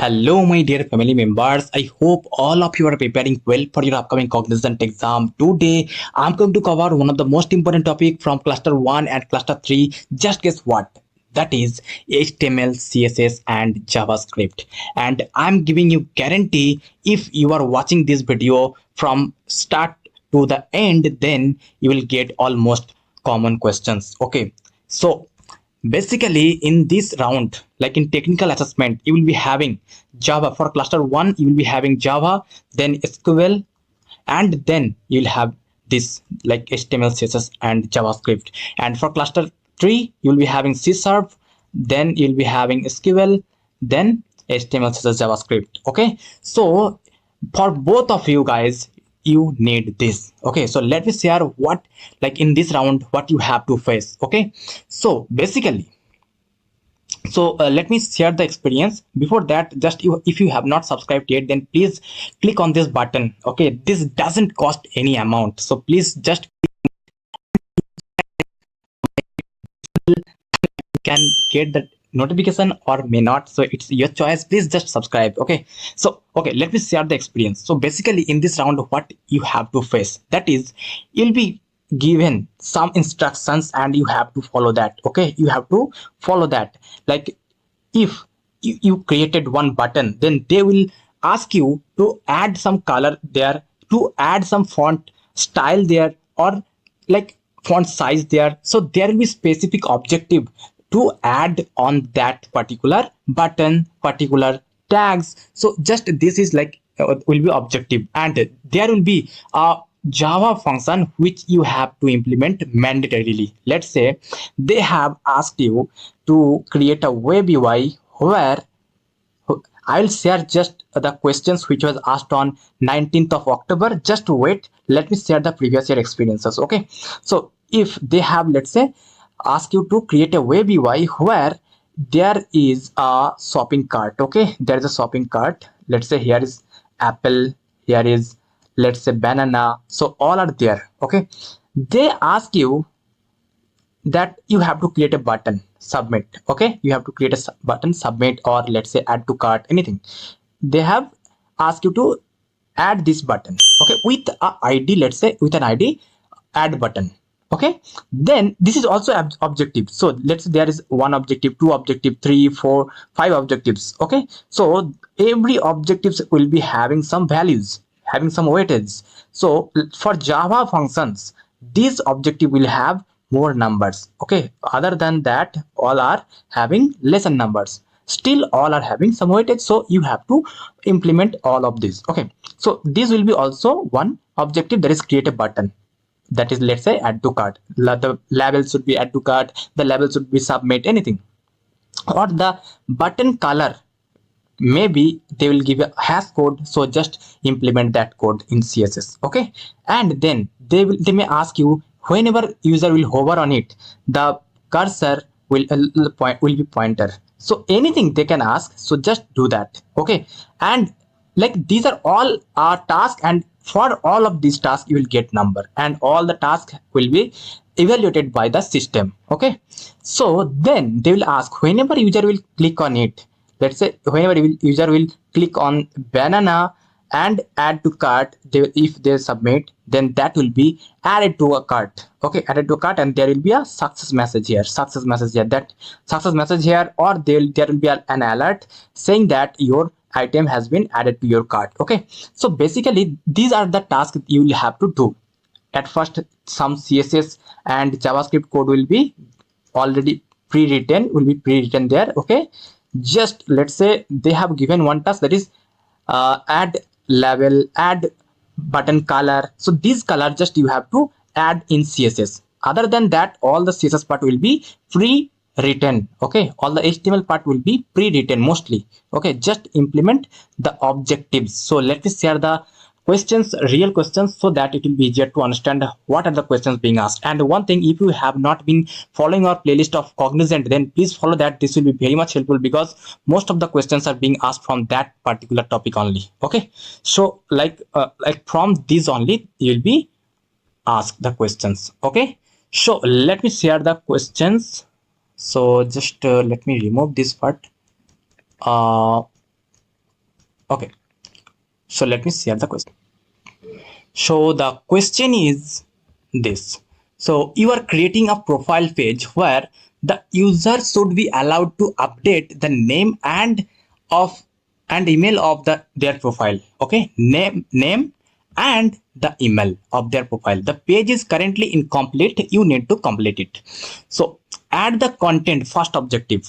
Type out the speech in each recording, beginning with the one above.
Hello, my dear family members. I hope all of you are preparing well for your upcoming Cognizant exam. Today, I'm going to cover one of the most important topic from cluster 1 and cluster 3. Just guess what? That is HTML, CSS and JavaScript. And I'm giving you guarantee if you are watching this video from start to the end, then you will get almost common questions. Okay. So basically in this round, like in technical assessment, you will be having Java. For cluster 1 you will be having Java, then SQL, and then you'll have this like HTML, CSS and JavaScript. And for cluster 3 you will be having C Sharp, then you'll be having SQL, then HTML, CSS, JavaScript. Okay, so for both of you guys you need this. Okay, so let me share what, like in this round, what you have to face. Okay, so basically, let me share the experience. Before that, just if you have not subscribed yet, then please click on this button. Okay, this doesn't cost any amount, so please just can get the notification or may not, so it's your choice. Please just subscribe. Okay, so okay, let me share the experience. So basically in this round, what you have to face, that is, you'll be given some instructions and you have to follow that. Okay, you have to follow that. Like if you created one button, then they will ask you to add some color there, to add some font style there, or like font size there. So there will be specific objective to add on that particular button, particular tags. So just this is like will be objective, and there will be a Java function which you have to implement mandatorily. Let's say they have asked you to create a web UI where I'll share just the questions which was asked on 19th of October. Just wait, let me share the previous year experiences. Okay, so if they have, let's say, ask you to create a web UI where there is a shopping cart. Okay, there is a shopping cart. Let's say here is apple, here is, let's say, banana. So all are there. Okay, they ask you that you have to create a button submit. Okay, you have to create a button submit, or let's say add to cart, anything. They have asked you to add this button, okay, with a ID, let's say with an ID, add button. Okay, then this is also objective. So let's say there is one objective, two objective, three, four, five objectives. Okay, so every objectives will be having some values, having some weightage. So for Java functions, this objective will have more numbers. Okay, other than that all are having lesser numbers, still all are having some weightage, so you have to implement all of this. Okay, so this will be also one objective, that is create a button, that is, let's say, add to cart. The label should be add to cart, the label should be submit, anything. Or the button color, maybe they will give a hash code, so just implement that code in CSS. Okay, and then they may ask you, whenever user will hover on it, the cursor will be pointer. So anything they can ask, so just do that. Okay, and like these are all our tasks, and for all of these tasks you will get number, and all the tasks will be evaluated by the system. Okay, so then they will ask, whenever user will click on it, let's say whenever user will click on banana and add to cart, if they submit, then that will be added to a cart. Okay, added to a cart, and there will be a success message here, that success message here, or there will be an alert saying that your item has been added to your cart. Okay, so basically these are the tasks you will have to do. At first, some CSS and JavaScript code will be already pre-written there. Okay, just let's say they have given one task, that is add label, add button color. So this color just you have to add in CSS. Other than that, all the CSS part will be pre-written. Okay, all the HTML part will be pre-written mostly. Okay, just implement the objectives. So let me share the questions, real questions, so that it will be easier to understand what are the questions being asked. And one thing, if you have not been following our playlist of Cognizant, then please follow that. This will be very much helpful, because most of the questions are being asked from that particular topic only. Okay, so like from these only you will be asked the questions. Okay, so let me share the questions. So just let me remove this part. Okay, so let me share the question. So the question is this. So you are creating a profile page where the user should be allowed to update the name of and email of their profile. Okay, name and the email of their profile. The page is currently incomplete. You need to complete it. So add the content. First objective,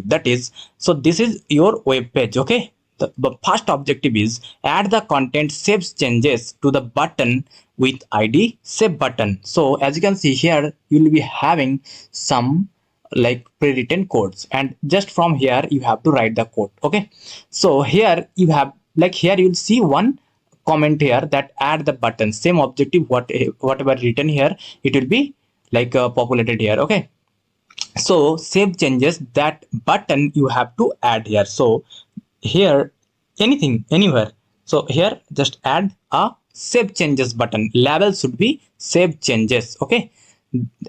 that is, so this is your web page. Okay, the first objective is add the content saves changes to the button with id save button. So as you can see here, you will be having some like pre-written codes, and just from here you have to write the code. Okay, so here you have, like, here you'll see one comment here that add the button, same objective, whatever written here, it will be like populated here. Okay, so save changes, that button you have to add here. So here, anything, anywhere, so here just add a save changes button. Label should be save changes. Okay,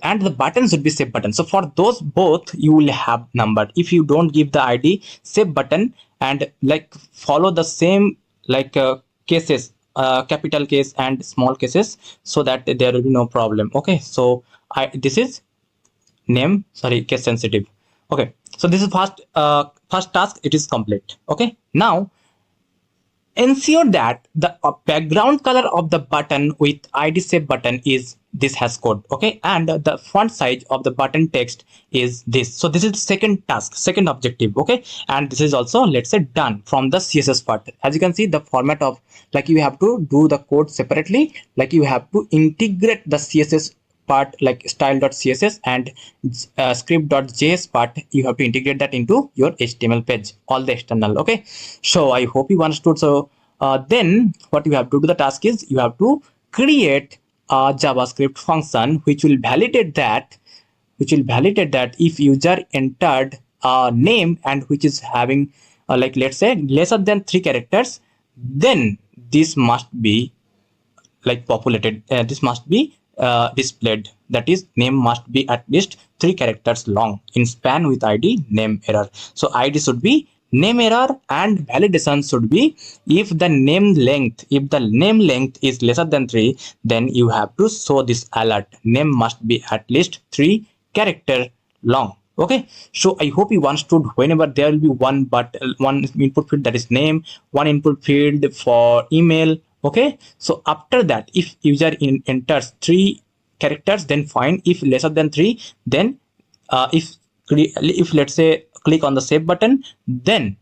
and the button should be save button. So for those both you will have numbered. If you don't give the id save button and like follow the same like cases, capital case and small cases, so that there will be no problem. Okay, so this is name, sorry, case sensitive. Okay, so this is first task, it is complete. Okay, now ensure that the background color of the button with id save button is this hash code. Okay, and the font size of the button text is this. So this is the second task, second objective. Okay, and this is also, let's say, done from the css part. As you can see, the format of, like, you have to do the code separately, like you have to integrate the css part, like style.css and script.js part, you have to integrate that into your html page, all the external. Okay, so I hope you understood. So then what you have to do, the task is you have to create a javascript function which will validate that if user entered a name and which is having like, let's say, lesser than 3 characters, then this must be like populated, this must be displayed, that is, name must be at least 3 characters long in span with id name error. So id should be name error, and validation should be if the name length is lesser than 3, then you have to show this alert, name must be at least 3 character long. Okay, so I hope you understood. Whenever there will be one input field, that is name, one input field for email. Okay, so after that, if user enters 3 characters, then fine. If lesser than 3, then if let's say click on the save button, then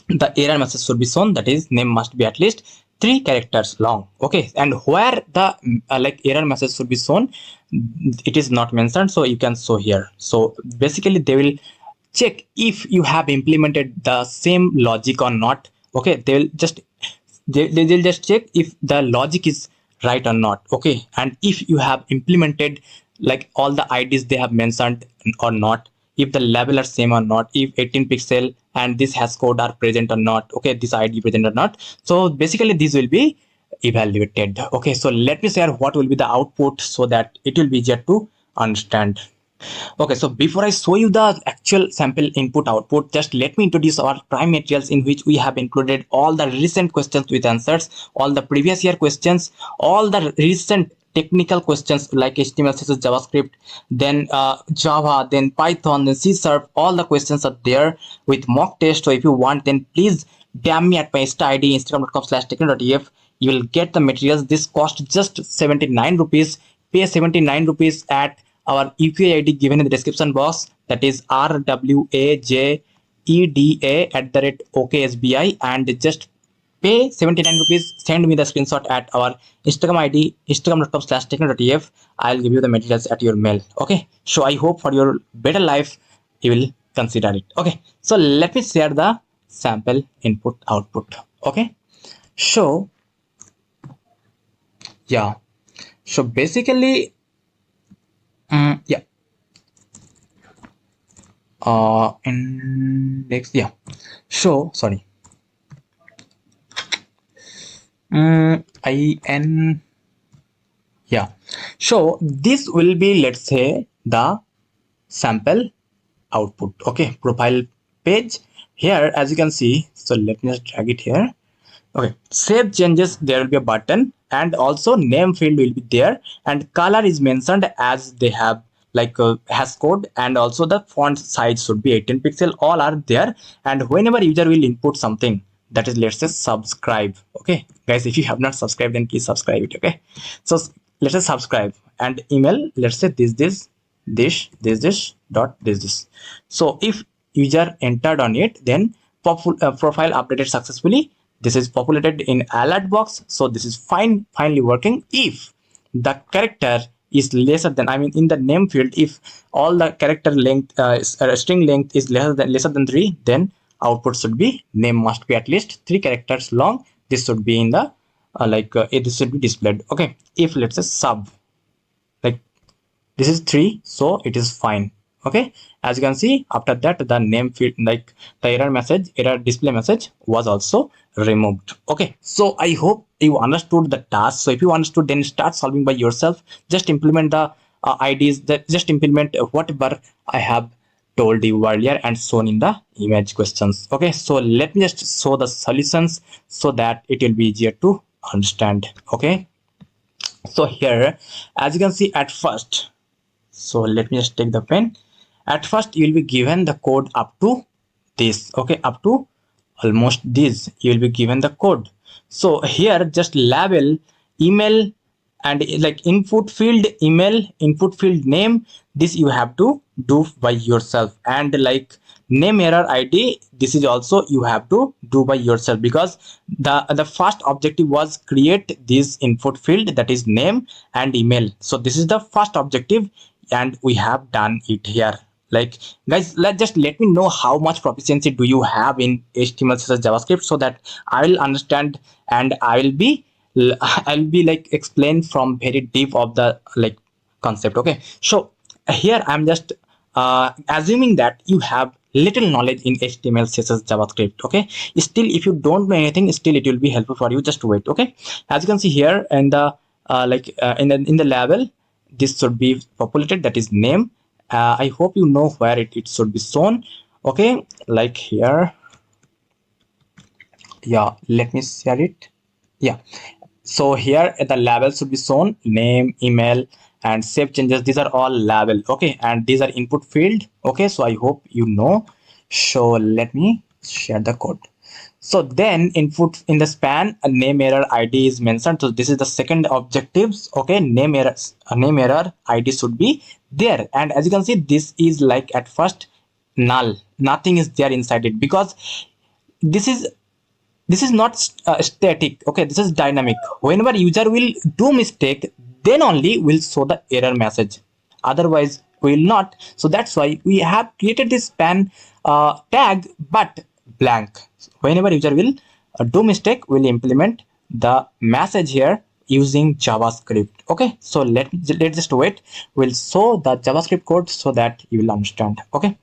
the error message should be shown, that is, name must be at least 3 characters long. Okay, and where the like error message should be shown, it is not mentioned, so you can show here. So basically they will check if you have implemented the same logic or not. Okay, they'll just check if the logic is right or not. Okay, and if you have implemented like all the ids they have mentioned or not, if the label are same or not, if 18 pixel and this hash code are present or not. Okay, this id present or not. So basically this will be evaluated. Okay, so let me share what will be the output so that it will be easier to understand. Okay, so before I show you the actual sample input output, just let me introduce our prime materials, in which we have included all the recent questions with answers, all the previous year questions, all the recent technical questions like HTML, CSS, JavaScript, then Java, then Python, then C#, all the questions are there with mock test. So if you want, then please DM me at my Insta ID, instagram.com/tekno.ef. You will get the materials. This cost just 79 rupees. Pay 79 rupees at our UPI ID given in the description box, that is rwajeda @oksbi, and just pay 79 rupees. Send me the screenshot at our Instagram ID, instagram.com/tekno.ef. I'll give you the materials at your mail. Okay, so I hope for your better life you will consider it. Okay, so let me share the sample input output. Okay, so yeah, so basically yeah, index, yeah, so sorry, in, yeah, so this will be, let's say, the sample output. Okay, profile page. here as you can see, so let me just drag it here. Okay, save changes, there will be a button, and also name field will be there, and color is mentioned as they have like hash code, and also the font size should be 18 pixel, all are there. And whenever user will input something, that is, let's say subscribe. Okay guys, if you have not subscribed, then please subscribe it. Okay, so let's say subscribe, and email, let's say this dot this. So if user entered on it, then profile updated successfully, this is populated in alert box, so this is finally working. If the character is lesser than, I mean in the name field, if all the character length string length is lesser than 3, then output should be name must be at least 3 characters long. This should be in the this should be displayed. Okay, if let's say sub, like this is 3, so it is fine. Okay, as you can see, after that the name field, like the error display message was also removed. Okay, so I hope you understood the task. So if you understood, then start solving by yourself. Just implement the IDs, that just implement whatever I have told you earlier and shown in the image questions. Okay, so let me just show the solutions so that it will be easier to understand. Okay, so here as you can see, at first, so let me just take the pen. At first you will be given the code up to this. Okay, up to almost this you will be given the code. So here just label email, and like input field email, input field name, this you have to do by yourself. And like name error id, this is also you have to do by yourself, because the first objective was create this input field, that is name and email. So this is the first objective, and we have done it here. Like guys, let me know how much proficiency do you have in HTML, CSS, JavaScript, so that I will understand, and I'll be like explain from very deep of the like concept. Okay, so here I'm just assuming that you have little knowledge in HTML, CSS, JavaScript. Okay, still if you don't know anything, still it will be helpful for you. Just wait. Okay, as you can see here in the in the label, this should be populated, that is name. I hope you know where it should be shown. Okay, like here, yeah, let me share it. Yeah, so here the label should be shown, name, email, and save changes, these are all label. Okay, and these are input field. Okay, so I hope you know. So let me share the code. So then input in the span, a name error id is mentioned, so this is the second objectives. Okay, name error id should be there, and as you can see, this is like at first null, nothing is there inside it, because this is not static. Okay, this is dynamic. Whenever user will do mistake, then only will show the error message, otherwise will not. So that's why we have created this span tag, but blank. Whenever user will do mistake, we'll implement the message here using JavaScript. Okay, so let's just wait. We'll show the JavaScript code so that you will understand. Okay,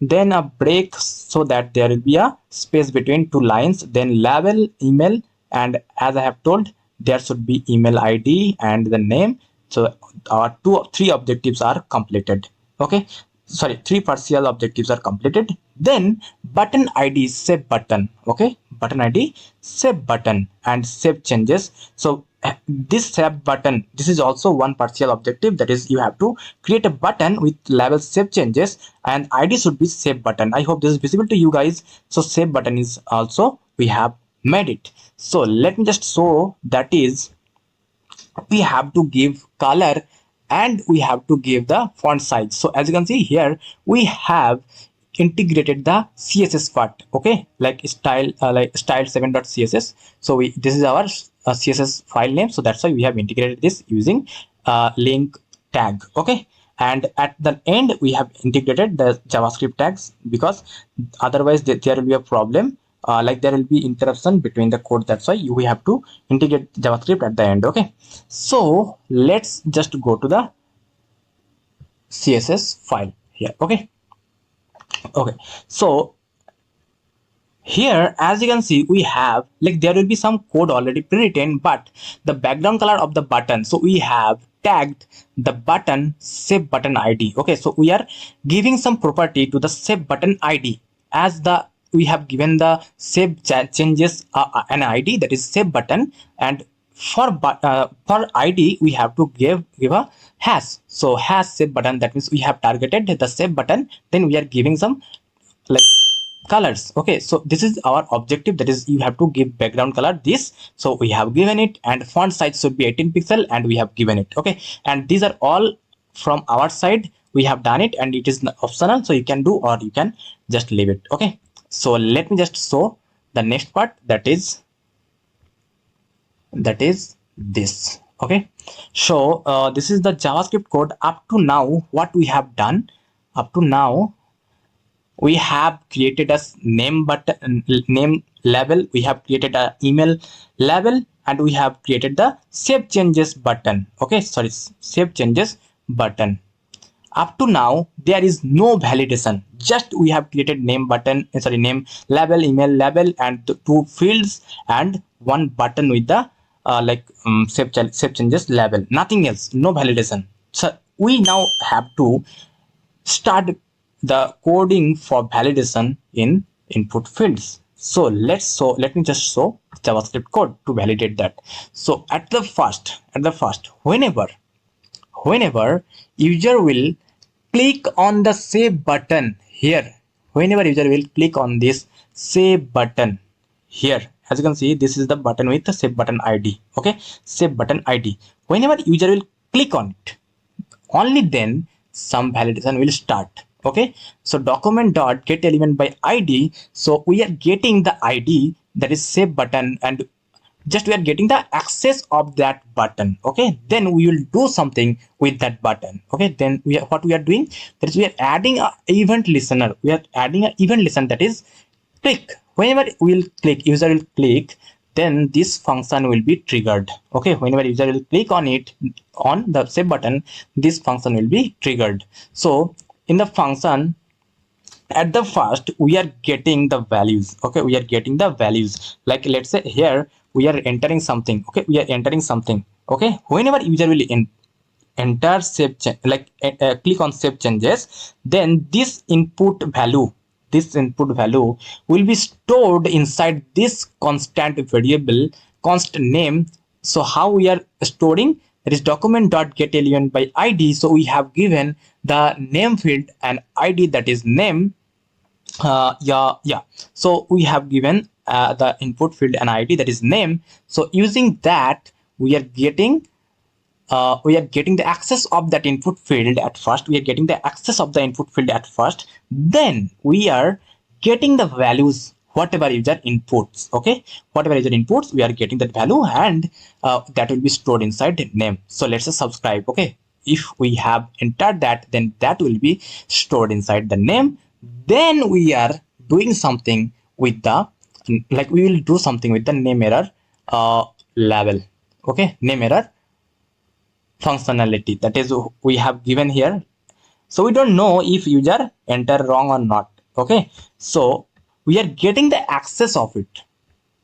then a break so that there will be a space between two lines, then label email, and as I have told, there should be email id and the name. So our three objectives are completed. Okay, sorry, three partial objectives are completed. Then button id, save button. Okay, button id, save button, and save changes. So this save button, this is also one partial objective, that is you have to create a button with label save changes, and id should be save button. I hope this is visible to you guys. So save button is also we have made it. So let me just show, that is we have to give color and we have to give the font size. So as you can see here, we have integrated the css part. Okay, like style7.css. So this is our css file name, so that's why we have integrated this using link tag. Okay, and at the end we have integrated the JavaScript tags, because otherwise there will be a problem, like there will be interruption between the code. That's why we have to integrate JavaScript at the end. Okay, so let's just go to the CSS file here. Okay, so here as you can see, we have like there will be some code already pre-written, but the background color of the button, so we have tagged the button save button id. Okay, so we are giving some property to the save button id as the we have given the save changes an ID, that is save button, and for ID we have to give a hash. So hash save button, that means we have targeted the save button, then we are giving some like colors. Okay, so this is our objective, that is you have to give background color this. So we have given it, and font size should be 18 pixel, and we have given it. Okay, and these are all from our side, we have done it, and it is optional, so you can do or you can just leave it. Okay, so let me just show the next part, that is this. Okay, so this is the JavaScript code. Up to now, what we have done, up to now we have created a name button, name label, we have created a email label, and we have created the save changes button. Okay, sorry, save changes button. Up to now there is no validation, just we have created name button, sorry, name label, email label, and the two fields and one button with the save changes label, nothing else, no validation. So we now have to start the coding for validation in input fields. So let me just show JavaScript code to validate that. So at the first, whenever user will click on the save button here, whenever user will click on this save button here, as you can see, this is the button with the save button ID. Okay, save button ID, whenever user will click on it, only then some validation will start. Okay, so document dot get element by ID, so we are getting the ID, that is save button, and just we are getting the access of that button. Okay, then we will do something with that button. Okay, then what we are doing, that is we are adding a event listener, we are adding an event listener, that is click, whenever we will click, user will click, then this function will be triggered. Okay, whenever user will click on it, on the save button, this function will be triggered. So in the function, at the first we are getting the values. Okay, we are getting the values, like let's say here we are entering something. Okay, we are entering something. Okay, whenever user will enter save click on save changes, then this input value will be stored inside this constant variable const name. So how we are storing, that is document dot get element by ID, so we have given the name field and ID, that is name. So we have given the input field and ID, that is name. So using that we are getting the access of that input field at first. We are getting the access of the input field at first, then we are getting the values whatever user inputs. Okay, whatever user inputs, we are getting that value, and that will be stored inside name. So let's say subscribe. Okay, if we have entered that, then that will be stored inside the name. Then we are doing something with the we will do something with the name error label. Okay, name error functionality, that is we have given here. So we don't know if user enter wrong or not. Okay, so we are getting the access of it.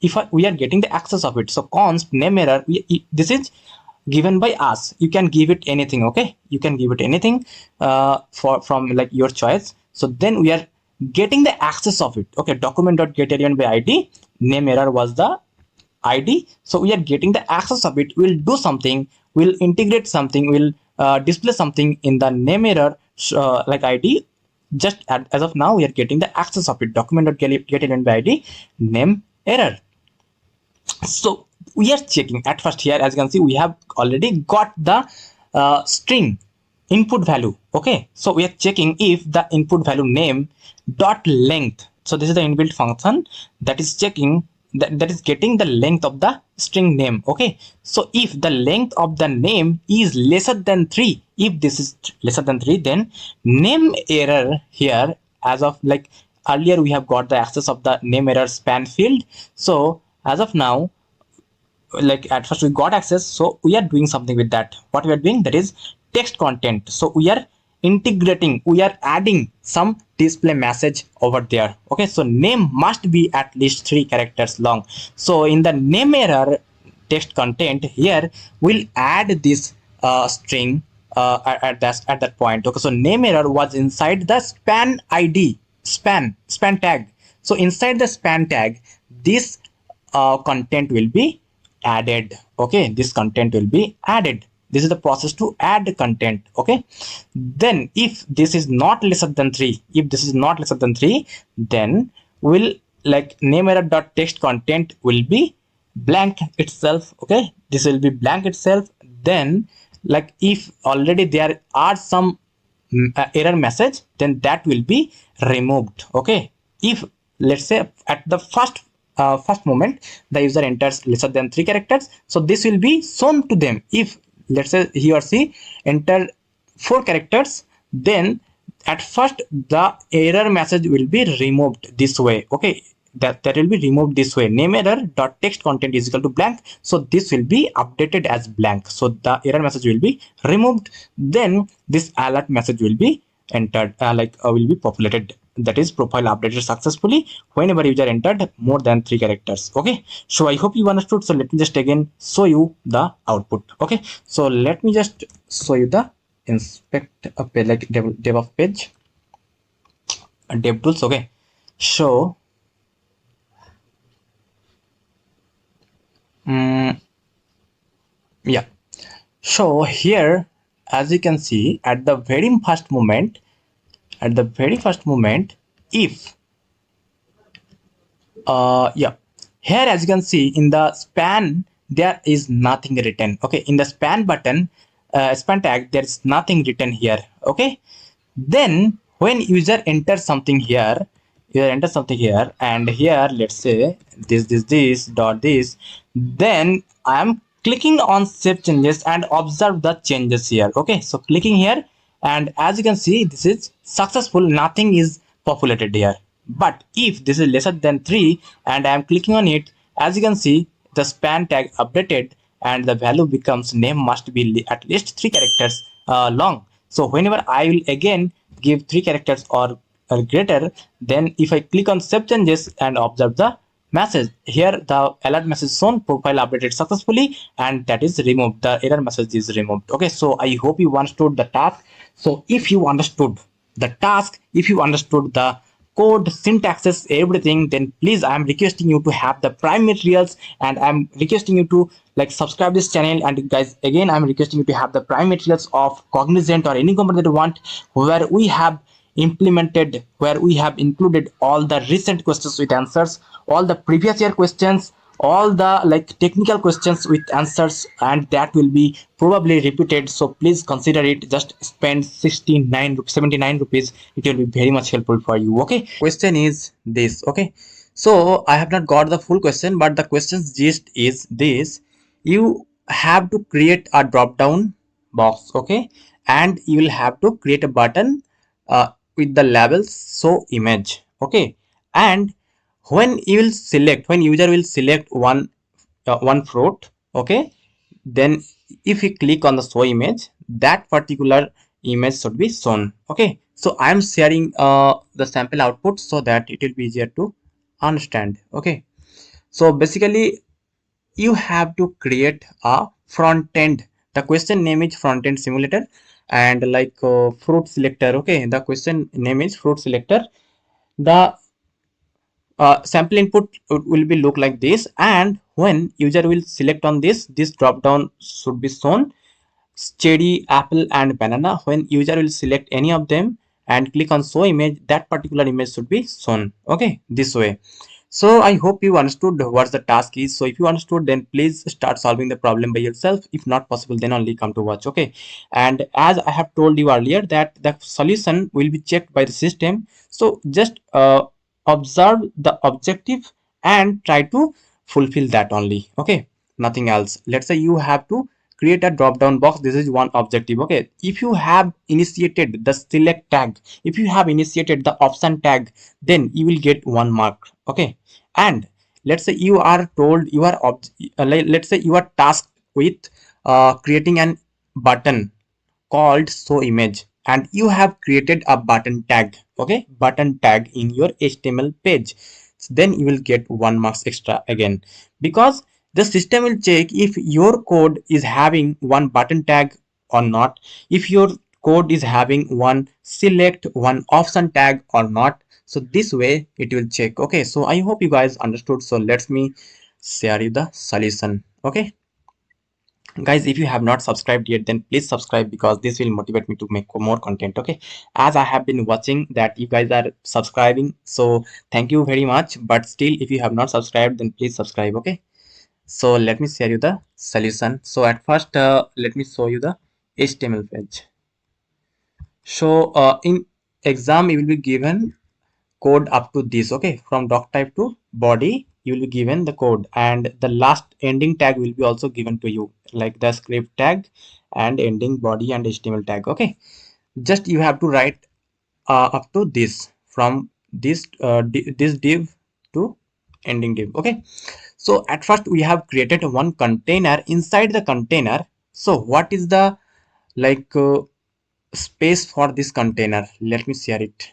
If we are getting the access of it, so const name error, this is given by us, you can give it anything. Okay, you can give it anything from your choice. So then we are getting the access of it. Okay, document dot get element by ID, name error was the ID, so we are getting the access of it. We'll do something, we'll integrate something, we'll display something in the name error ID. Just as of now we are getting the access of it, document dot get element by ID, name error. So we are checking at first here, as you can see, we have already got the string input value. Okay, so we are checking if the input value name dot length, so this is the inbuilt function that is checking that is getting the length of the string name. Okay, so if the length of the name is lesser than 3, if this is lesser than 3, then name error here, as of earlier we have got the access of the name error span field. So as of now, at first we got access, so we are doing something with that. What we are doing, that is text content. So we are integrating, we are adding some display message over there. Okay, so name must be at least 3 characters long. So in the name error text content here, we'll add this string at that point. Okay, so name error was inside the span ID, span tag. So inside the span tag, this content will be added. Okay, this content will be added. This is the process to add content. Okay, then if this is not lesser than 3, if this is not lesser than 3, then will like name error dot text content will be blank itself. Okay, this will be blank itself. Then like if already there are some error message, then that will be removed. Okay, if let's say at the first moment the user enters lesser than 3 characters, so this will be shown to them. If let's say he or she enter 4 characters, then at first the error message will be removed this way. Okay, that will be removed this way. Name error dot text content is equal to blank, so this will be updated as blank, so the error message will be removed. Then this alert message will be entered, will be populated, that is profile updated successfully whenever user entered more than 3 characters. Okay, so I hope you understood. So let me just again show you the output. Okay, so let me just show you the inspect a page, like dev of page, dev tools. Okay, so yeah, so here as you can see at the very first moment, if yeah, here as you can see in the span there is nothing written. Okay, in the span button, span tag, there is nothing written here. Okay, then when user enters something here, and here let's say this dot this, then I am clicking on save changes and observe the changes here. Okay, so clicking here, and as you can see this is successful, nothing is populated here. But if this is lesser than 3 and I am clicking on it, as you can see the span tag updated and the value becomes name must be at least 3 characters long. So whenever I will again give 3 characters or greater, then if I click on save changes and observe the message, here the alert message shown profile updated successfully, and that is removed, the error message is removed. Okay, so I hope you understood the task. So if you understood the task, if you understood the code, syntaxes, everything, then please I am requesting you to have the prime materials, and I'm requesting you to like subscribe this channel. And guys, again I'm requesting you to have the prime materials of Cognizant or any company that you want, where we have implemented, where we have included all the recent questions with answers, all the previous year questions, all the like technical questions with answers, and that will be probably repeated. So please consider it. Just spend 79 rupees, it will be very much helpful for you. Okay, question is this. Okay, so I have not got the full question, but the question's gist is this: you have to create a drop down box. Okay, and you will have to create a button with the labels show image. Okay, and when user will select one fruit, okay, then if you click on the show image, that particular image should be shown. Okay, so I am sharing the sample output so that it will be easier to understand. Okay, so basically you have to create a front end. The question name is front end simulator, and like fruit selector. Okay, the question name is fruit selector. The sample input will be look like this, and when user will select on this drop down should be shown cherry, apple and banana. When user will select any of them and click on show image, that particular image should be shown. Okay, this way. So I hope you understood what the task is. So if you understood, then please start solving the problem by yourself. If not possible, then only come to watch. Okay, and as I have told you earlier that the solution will be checked by the system, so just observe the objective and try to fulfill that only. Okay, nothing else. Let's say you have to create a drop down box. This is one objective. Okay, if you have initiated the select tag, if you have initiated the option tag, then you will get 1 mark. Okay, and let's say you are told you are let's say you are tasked with creating an button called show image, and you have created a button tag. Okay, button tag in your HTML page, then you will get 1 marks extra again, because the system will check if your code is having one button tag or not, if your code is having one select one option tag or not. So this way it will check. Okay, so I hope you guys understood. So let me share you the solution. Okay guys, if you have not subscribed yet, then please subscribe, because this will motivate me to make more content. Okay, as I have been watching that you guys are subscribing, so thank you very much. But still, if you have not subscribed, then please subscribe. Okay, so let me share you the solution. So at first, let me show you the HTML page. So in exam you will be given code up to this. Okay, from doc type to body you will be given the code, and the last ending tag will be also given to you, like the script tag and ending body and HTML tag. Okay, just you have to write up to this, from this this div to ending div. Okay, so at first we have created one container. Inside the container, so what is the like space for this container? Let me share it.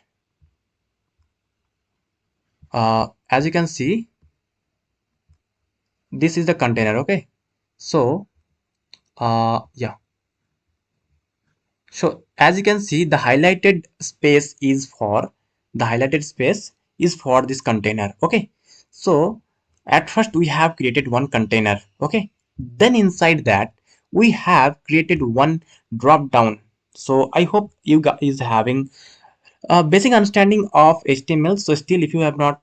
As you can see, this is the container. Okay, so yeah, so as you can see, the highlighted space is for this container. Okay, so at first we have created one container. Okay, then inside that we have created one drop down. So I hope you guys having basic understanding of HTML. So still, if you have not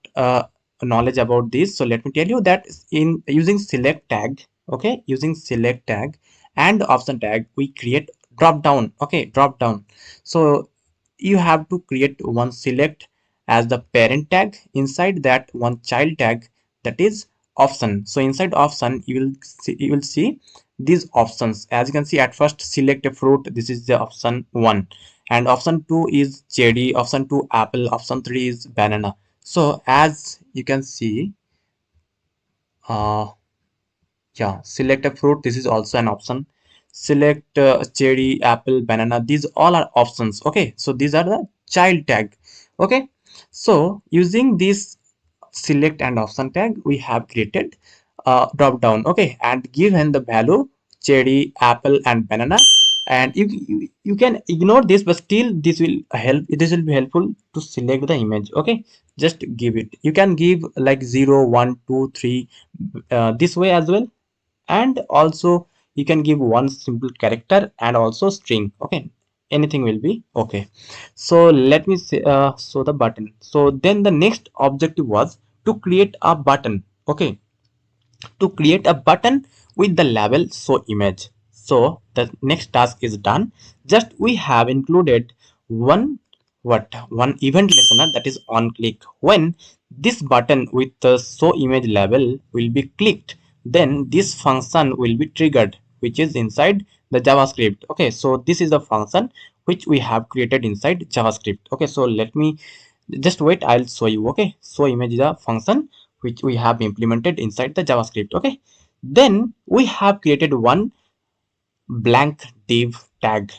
knowledge about this, so let me tell you that in using select tag, okay, using select tag and option tag, we create drop down. Okay, drop down. So you have to create one select as the parent tag, inside that one child tag, that is option. So inside option you will see these options. As you can see, at first select a fruit, this is the option 1, and option 2 is cherry, option 2 apple, option 3 is banana. So as you can see, uh yeah, select a fruit, this is also an option. Select cherry, apple, banana, these all are options. Okay, so these are the child tag. Okay, so using this select and option tag, we have created drop down. Okay, and given the value cherry, apple and banana, and you can ignore this, but still this will help, this will be helpful to select the image. Okay, just give it, you can give like 0 1 2 3 this way as well, and also you can give one simple character and also string. Okay, anything will be okay. So let me say, show the button. So then the next objective was to create a button. Okay, to create a button with the label show image. So the next task is done. Just we have included one event listener, that is on click. When this button with the show image label will be clicked, then this function will be triggered, which is inside the JavaScript. Okay, so this is the function which we have created inside JavaScript. Okay, so let me just wait, I'll show you. Okay, so image is a function which we have implemented inside the JavaScript. Okay, then we have created one blank div tag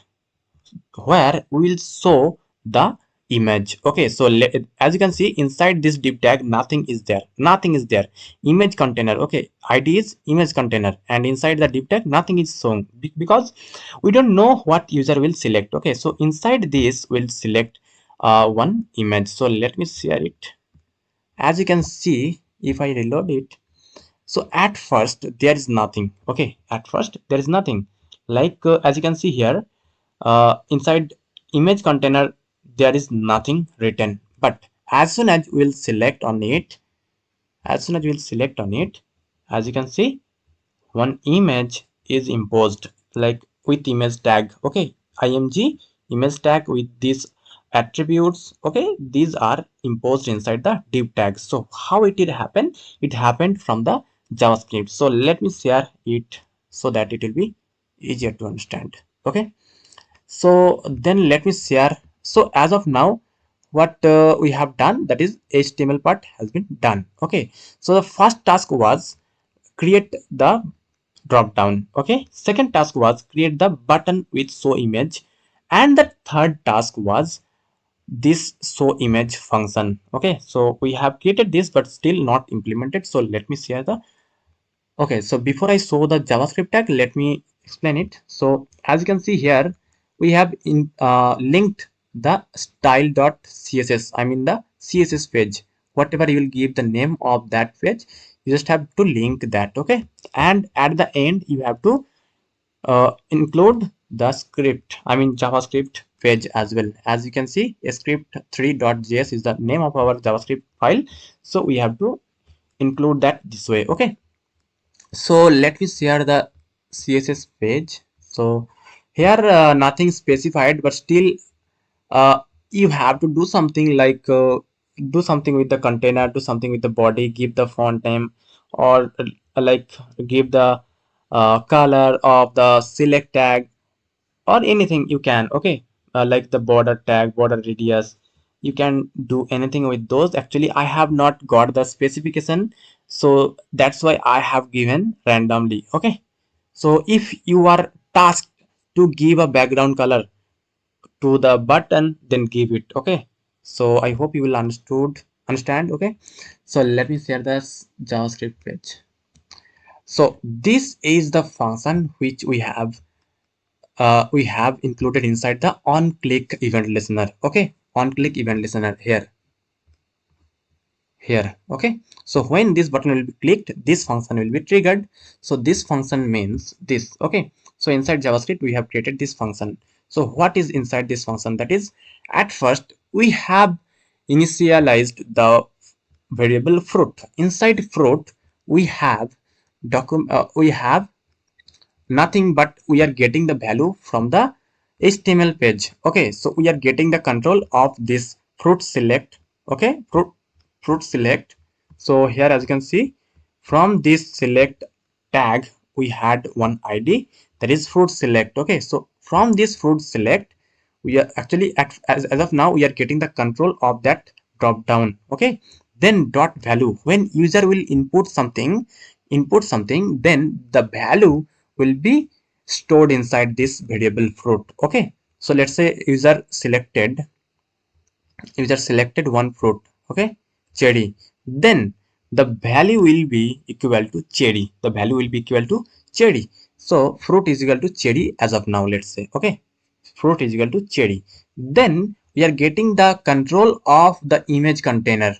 where we will show the image. Okay, so as you can see, inside this div tag nothing is there, image container. Okay, id is image container, and inside the div tag nothing is shown because we don't know what user will select. Okay, so inside this we'll select one image. So let me share it. As you can see, if I reload it, so at first there is nothing. Okay, at first there is nothing, like as you can see here, inside image container there is nothing written. But as soon as we'll select on it, as you can see, one image is imposed, like with image tag. Okay, img image tag with these attributes. Okay, these are imposed inside the div tag. So how it did happen? It happened from the JavaScript. So let me share it so that it will be easier to understand. Okay, so then let me share. So as of now, what we have done, that is HTML part has been done. Okay, so the first task was create the drop down. Okay, second task was create the button with show image, and the third task was this show image function. Okay, so we have created this but still not implemented. So let me share the, okay, so before I show the JavaScript tag, let me explain it. So as you can see here, we have linked the style.css, I mean the CSS page. Whatever you will give the name of that page, you just have to link that. Okay, and at the end you have to include the script, I mean JavaScript page as well. As you can see, script3.js is the name of our JavaScript file, so we have to include that this way. Okay, so let me share the CSS page. So here nothing specified, but still uh, you have to do something like do something with the container, do something with the body, give the font name, or like give the color of the select tag, or anything you can. Okay, like the border tag, border radius, you can do anything with those. Actually I have not got the specification, so that's why I have given randomly. Okay, so if you are tasked to give a background color to the button, then give it. Okay, so I hope you will understand. Okay, so let me share this JavaScript page. So this is the function which we have included inside the on click event listener. Okay, on click event listener here. Okay, so when this button will be clicked, this function will be triggered. So this function means this. Okay, so inside JavaScript we have created this function. So what is inside this function? That is, at first we have initialized the variable fruit. Inside fruit we have we have nothing, but we are getting the value from the HTML page. Okay, so we are getting the control of this fruit select. Okay, fruit select. So here, as you can see, from this select tag we had one ID, that is fruit select. Okay, so from this fruit select we are actually as of now we are getting the control of that drop down. Okay, then dot value, when user will input something, then the value will be stored inside this variable fruit. Okay, so let's say user selected one fruit. Okay, cherry, then the value will be equal to cherry. The value will be equal to cherry. So fruit is equal to cherry as of now, let's say. Okay, fruit is equal to cherry. Then we are getting the control of the image container,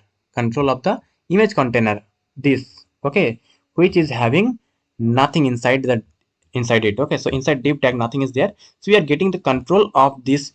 this. Okay, which is having nothing inside it. Okay, so inside div tag nothing is there, so we are getting the control of this.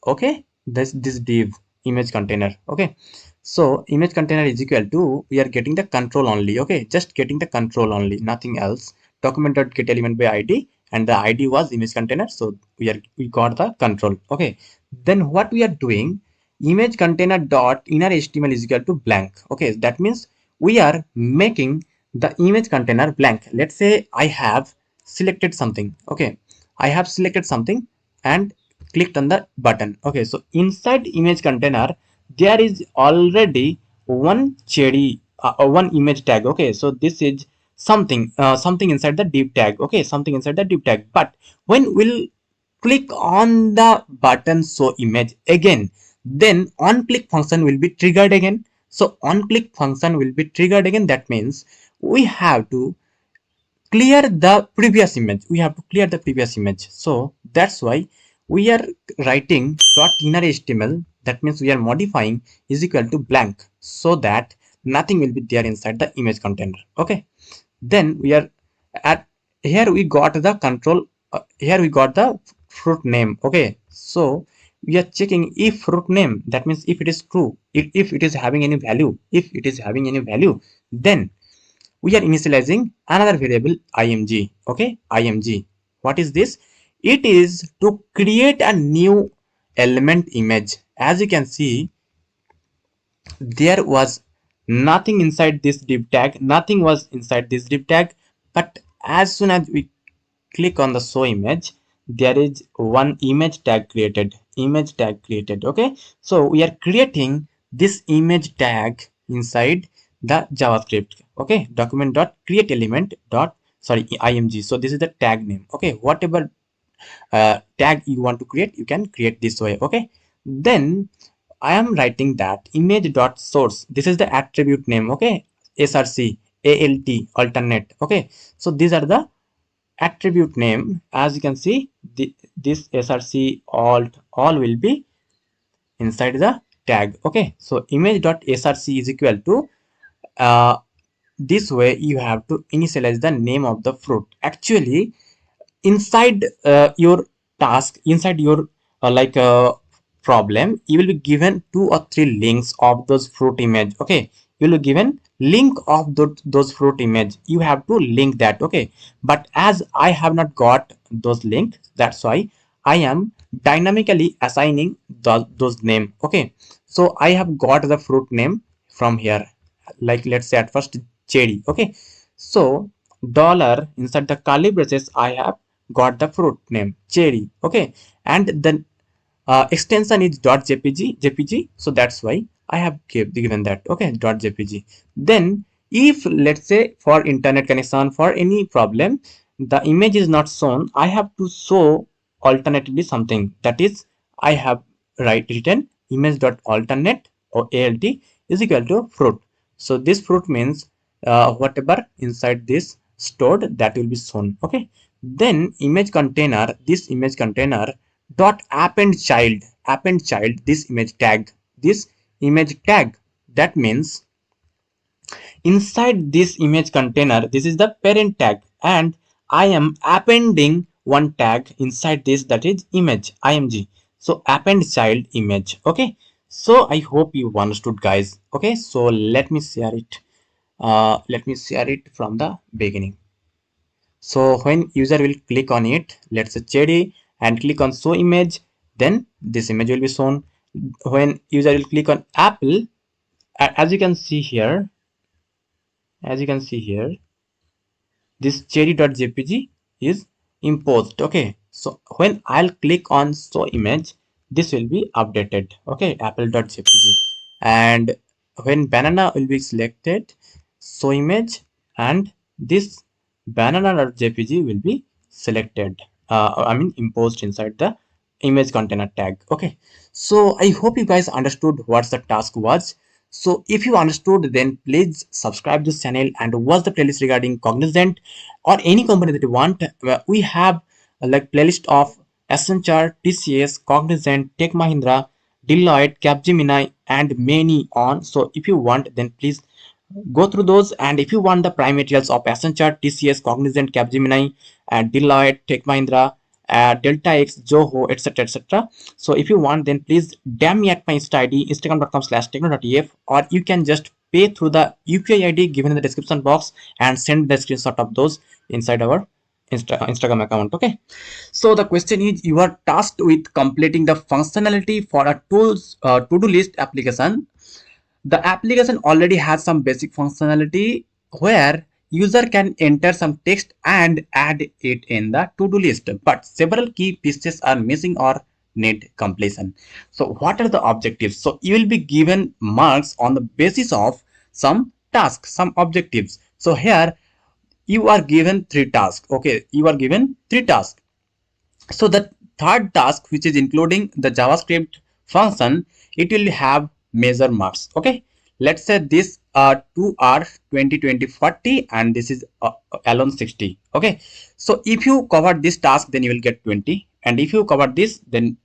Okay, this div image container. Okay, so image container is equal to, we are getting the control only. Okay, just getting the control only, nothing else. Document.get element by id, and the id was image container, so we got the control. Okay, then what we are doing, image container dot inner html is equal to blank. Okay, that means we are making the image container blank. Let's say I have selected something. Okay, I have selected something and clicked on the button. Okay, so inside image container there is already one cherry one image tag. Okay, so this is something inside the div tag. Okay, something inside the div tag, but when we'll click on the button show image again, then on click function will be triggered again. So on click function will be triggered again. That means we have to clear the previous image. So that's why we are writing dot inner html, that means we are modifying is equal to blank, so that nothing will be there inside the image container. Okay, then we are at here we got the control. Here we got the fruit name. Okay, so we are checking if fruit name, that means if it is true, if it is having any value, then we are initializing another variable img. Okay, img, what is this? It is to create a new element image. As you can see, there was nothing inside this div tag, but as soon as we click on the show image, there is one image tag created. Okay, so we are creating this image tag inside the JavaScript. Okay, document dot create element dot img. So this is the tag name. Okay, whatever tag you want to create, you can create this way. Okay, then I am writing that image dot source, this is the attribute name. Okay, src alt alternate. Okay, so these are the attribute name. As you can see, this src alt all will be inside the tag. Okay, so image.src is equal to uh, this way you have to initialize the name of the fruit. Actually, inside your task, inside your like problem, you will be given 2 or 3 links of those fruit image. Okay, you will be given link of those fruit image, you have to link that. Okay, but as I have not got those links, that's why I am dynamically assigning those name. Okay, so I have got the fruit name from here, like let's say at first cherry. Okay, so dollar inside the curly braces I have got the fruit name cherry. Okay, and the extension is .jpg, so that's why I have given that. Okay, .jpg. Then if let's say for internet connection, for any problem, the image is not shown, I have to show alternatively something, that is I have written image.alternate or alt is equal to fruit. So this fruit means whatever inside this stored, that will be shown. Okay, then image container, this image container dot append child this image tag, that means inside this image container, this is the parent tag, and I am appending one tag inside this, that is image img. So append child image. Okay, so I hope you understood, guys. Okay, so let me share it, from the beginning. So when user will click on it, let's say cherry, and click on show image, then this image will be shown. When user will click on apple, as you can see here, this cherry.jpg is imposed. Okay, so when I'll click on show image, this will be updated. Okay, apple.jpg, and when banana will be selected, show image, and this banana.jpg will be selected, I mean imposed inside the image container tag. Okay, so I hope you guys understood what the task was. So if you understood, then please subscribe this channel and watch the playlist regarding Cognizant or any company that you want. We have like playlist of Accenture, TCS, Cognizant, Tech Mahindra, Deloitte, Capgemini, and many on. So if you want, then please go through those. And if you want the prime materials of Accenture, TCS, Cognizant, Capgemini, and Deloitte, Tech Mahindra, Delta X, Zoho, etc., etc. So if you want, then please DM me at my Insta ID, instagram.com/techno.ef, or you can just pay through the UPI ID given in the description box and send the screenshot of those inside our Instagram account. Okay, so the question is, you are tasked with completing the functionality for a to-do list application. The application already has some basic functionality where user can enter some text and add it in the to-do list, but several key pieces are missing or need completion. So what are the objectives? So you will be given marks on the basis of some tasks, some objectives. So here you are given 3 tasks. Okay, you are given 3 tasks. So the third task, which is including the JavaScript function, it will have major marks. Okay, let's say this 2 are 20, 20, 40, and this is alone 60. Okay, so if you cover this task, then you will get 20, and if you cover this, then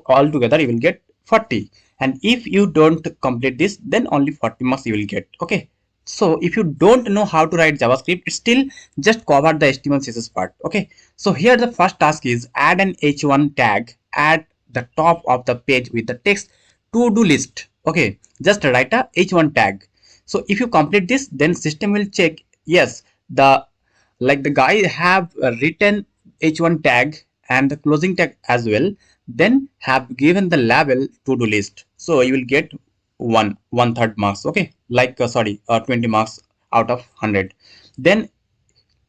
all together you will get 40, and if you don't complete this, then only 40 marks you will get. Okay, so if you don't know how to write JavaScript, still just cover the HTML CSS part. Okay, so here the first task is add an h1 tag at the top of the page with the text to-do list. Okay, just write a h1 tag. So if you complete this, then system will check, yes, the guy have written h1 tag and the closing tag as well, then have given the label to-do list. So you will get one third marks. Okay, 20 marks out of 100. Then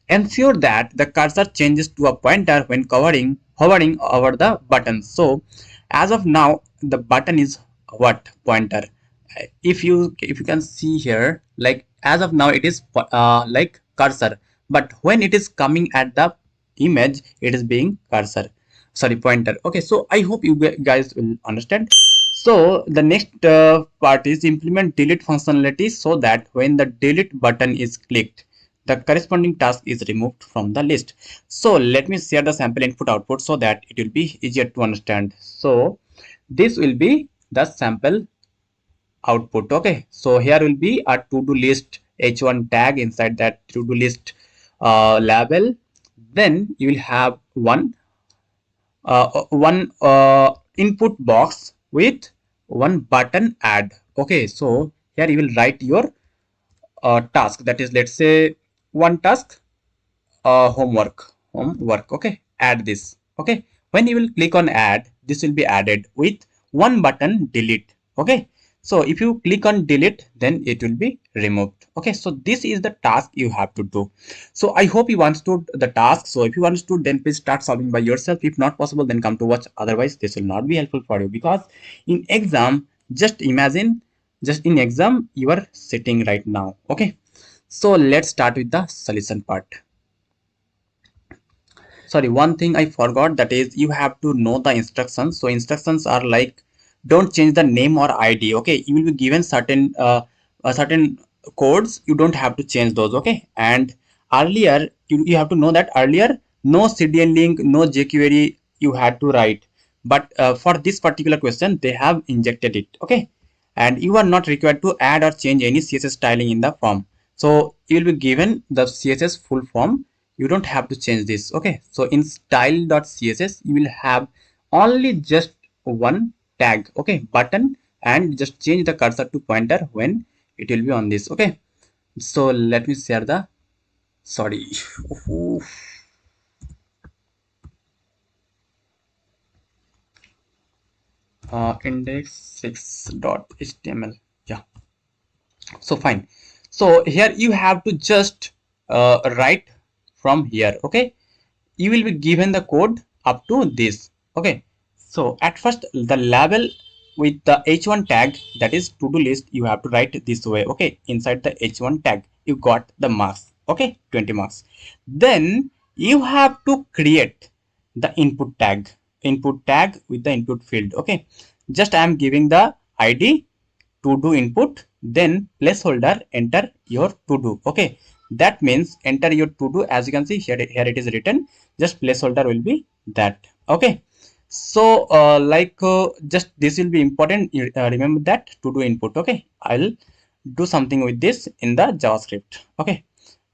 ensure that the cursor changes to a pointer when hovering over the button. So as of now, the button is what? Pointer. If you can see here, like as of now it is like cursor, but when it is coming at the image, it is being cursor, sorry, pointer. Okay, so I hope you guys will understand. So the next part is implement delete functionality, so that when the delete button is clicked, the corresponding task is removed from the list. So let me share the sample input output so that it will be easier to understand. So this will be the sample output. Okay, so here will be a to-do list h1 tag inside that to-do list label. Then you will have one input box with one button add. Okay, so here you will write your task, that is, let's say one task, homework. Okay, add this. Okay, when you will click on add, this will be added with one button delete. Okay, so if you click on delete, then it will be removed. Okay, so this is the task you have to do. So I hope you understood the task. So if you understood, then please start solving by yourself. If not possible, then come to watch. Otherwise this will not be helpful for you, because in exam, just imagine, just in exam you are sitting right now. Okay, so let's start with the solution part. Sorry, one thing I forgot, that is you have to know the instructions. So instructions are like, don't change the name or id. Okay, you will be given certain codes, you don't have to change those. Okay, and earlier you have to know that earlier no cdn link, no jquery you had to write, but for this particular question they have injected it. Okay, and you are not required to add or change any css styling in the form. So you will be given the css full form, you don't have to change this. Okay, so in style.css you will have only just one tag, okay, button, and just change the cursor to pointer when it will be on this. Okay, so let me share the, sorry, index6.html. Yeah, so fine. So here you have to just write from here. Okay, you will be given the code up to this. Okay, so at first the label with the h1 tag, that is to-do list, you have to write this way. Okay, inside the h1 tag you got the marks. Okay, 20 marks. Then you have to create the input tag with the input field. Okay, just I am giving the id to do input, then placeholder, enter your to do. Okay, that means enter your to do. As you can see here, it is written, just placeholder will be that. Okay, so just this will be important. Remember that to do input. Okay, I'll do something with this in the javascript. Okay,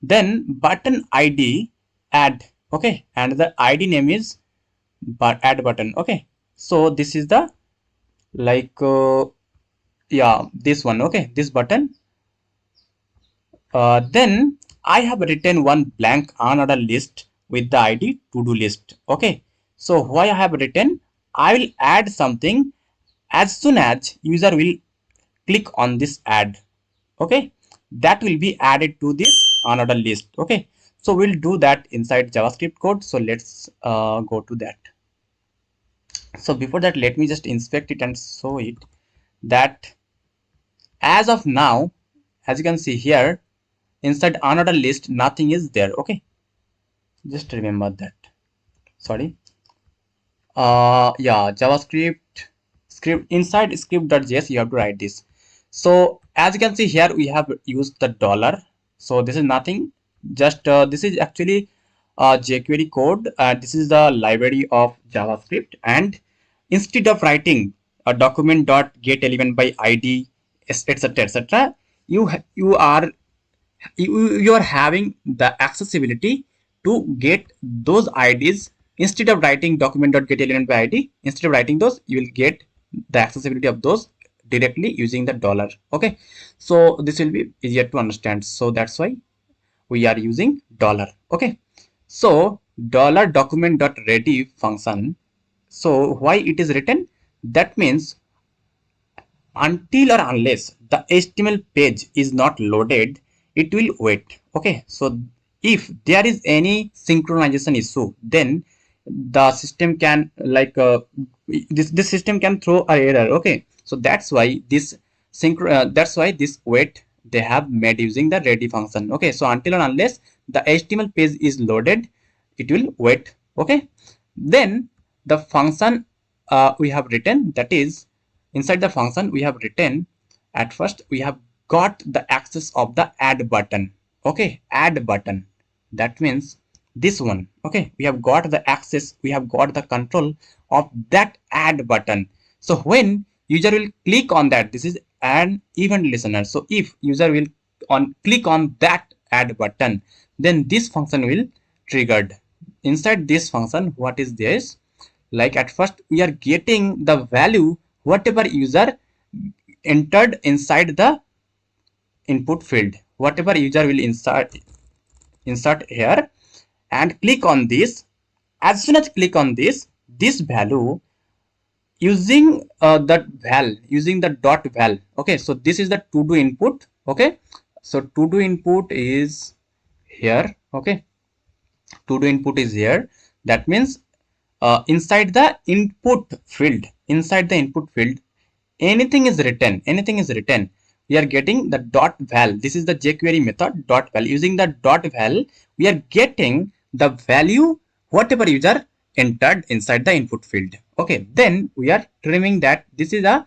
then button id add. Okay, and the id name is add button. Okay, so this is the yeah, this one. Okay, this button. Then I have written one blank unordered list with the id to do list. Okay, so why I have written, I will add something as soon as user will click on this add. Okay, that will be added to this unordered list. Okay, so we'll do that inside javascript code. So let's go to that. So before that, let me just inspect it and show it that as of now, as you can see here, inside another list nothing is there. Okay, just remember that. Sorry, yeah, javascript script, inside script.js you have to write this. So as you can see here, we have used the dollar. So this is nothing, just this is actually jQuery code. This is the library of javascript, and instead of writing a document.getElement by id, etc., etc., you are having the accessibility to get those IDs. Instead of writing document.getElement by id, instead of writing those, you will get the accessibility of those directly using the dollar. Okay, so this will be easier to understand, so that's why we are using dollar. Okay, so dollar document.ready function. So why it is written, that means until or unless the HTML page is not loaded, it will wait. Okay, so if there is any synchronization issue, then the system can this system can throw an error. Okay, so that's why this that's why this wait they have made using the ready function. Okay, so until and unless the HTML page is loaded, it will wait. Okay, then the function we have written, that is, inside the function we have written, at first we have got the access of the add button. Okay, add button, that means this one. Okay, we have got the access, we have got the control of that add button. So when user will click on that, this is an event listener. So if user will click on that add button, then this function will triggered. Inside this function, what is this? Like at first we are getting the value whatever user entered inside the input field. Whatever user will insert here and click on this. As soon as click on this value using using the dot val. Okay, so this is the to do input. Okay, so to do input is here. Okay, to do input is here. That means inside the input field, anything is written, we are getting the dot val. This is the jQuery method dot val. Using the dot val, we are getting the value whatever user entered inside the input field. Okay, then we are trimming that. This is a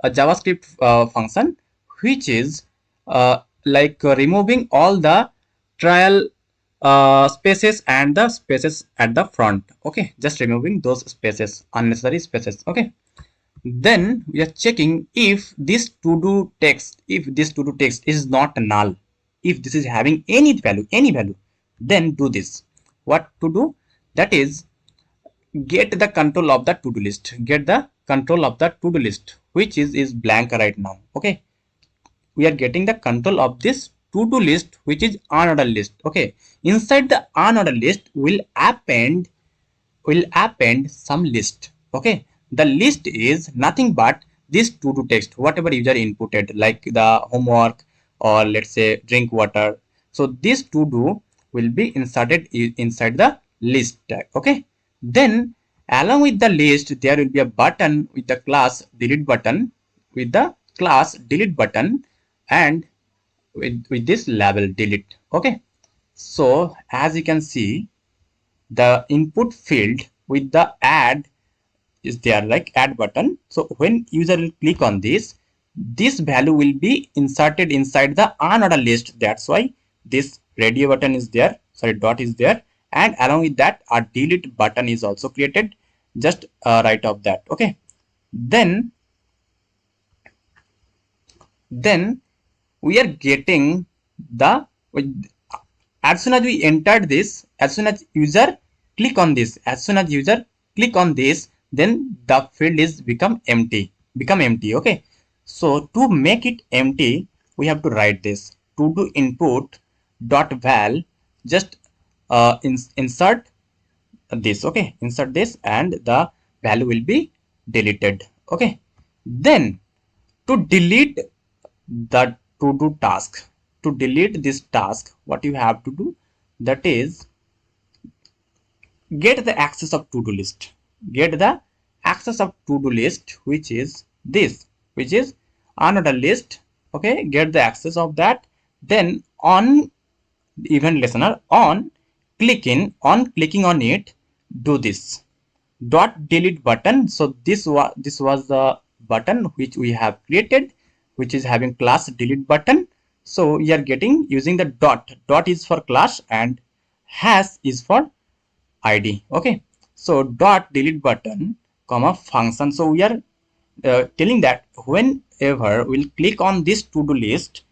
JavaScript function which is removing all the trial spaces and the spaces at the front. Okay, just removing those spaces, unnecessary spaces. Okay, then we are checking if this to do text is not null, if this is having any value, then do this. What to do? That is, get the control of the to-do list, which is blank right now. Okay, we are getting the control of this to-do list, which is unordered list. Okay, inside the unordered list will append some list. Okay, the list is nothing but this to-do text, whatever user inputted, like the homework or let's say drink water. So this to-do will be inserted inside the list tag. Okay, then along with the list there will be a button with the class delete button, and with this label delete. Okay, so as you can see, the input field with the add is there, like add button. So when user will click on this value will be inserted inside the unordered list. That's why this radio button is there, dot is there, and along with that a delete button is also created just right of that. Okay, then we are getting the, as soon as we entered this, as soon as user click on this, then the field is become empty. Okay, so to make it empty, we have to write this to do input dot val, just insert this. Okay, insert this and the value will be deleted. Okay, then to delete the to do task, this task, what you have to do, that is get the access of to do list, which is this, which is another list. Okay, get the access of that, then on event listener, on clicking on it, do this dot delete button. So this was the button which we have created, which is having class delete button. So we are getting using the dot is for class and hash is for id. Okay, so dot delete button comma function. So we are telling that whenever we'll click on this to do list,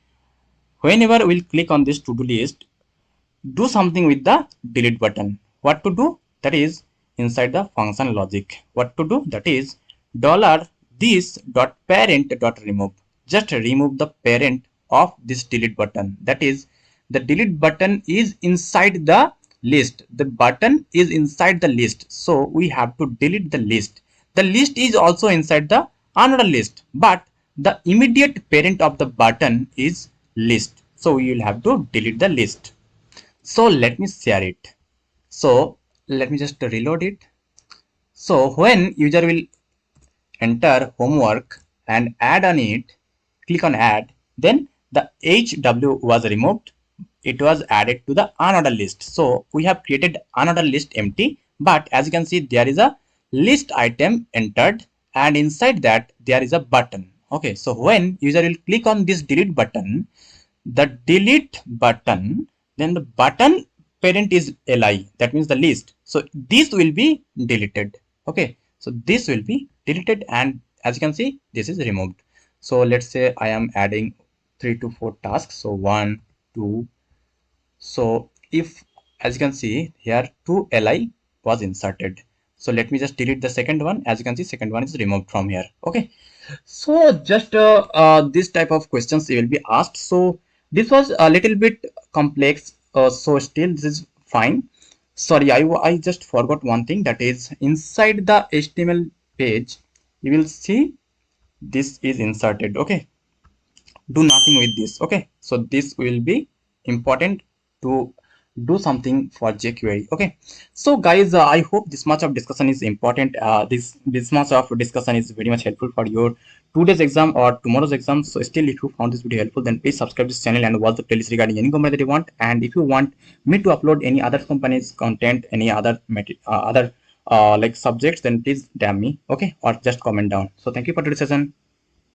do something with the delete button. What to do? That is inside the function logic. What to do? That is $this dot parent dot remove. Just remove the parent of this delete button. That is, the delete button is inside the list. The button is inside the list. So we have to delete the list. The list is also inside the another list, but the immediate parent of the button is list. So we will have to delete the list. So let me share it. So let me just reload it. So when user will enter homework and add on it, click on add, then the HW was removed. It was added to the another list. So we have created another list empty, but as you can see, there is a list item entered, and inside that there is a button. Okay, so when user will click on this delete button, the delete button, then the button parent is li, that means the list. So this will be deleted. Okay, so this will be deleted, and as you can see, this is removed. So let's say I am adding 3 to 4 tasks. So 1, 2. So if, as you can see here, 2 li was inserted. So let me just delete the second one. As you can see, second one is removed from here. Okay. So just this type of questions will be asked. So this was a little bit complex. So still this is fine. Sorry, I just forgot one thing, that is inside the HTML page, you will see this is inserted. Okay, do nothing with this. Okay, so this will be important to do something for jQuery. Okay, so guys, I hope this much of discussion is important. This much of discussion is very much helpful for your today's exam or tomorrow's exam. So still, if you found this video helpful, then please subscribe to this channel and watch the playlist regarding any company that you want. And if you want me to upload any other company's content, any other like subjects, then please DM me. Okay, or just comment down. So thank you for today's session.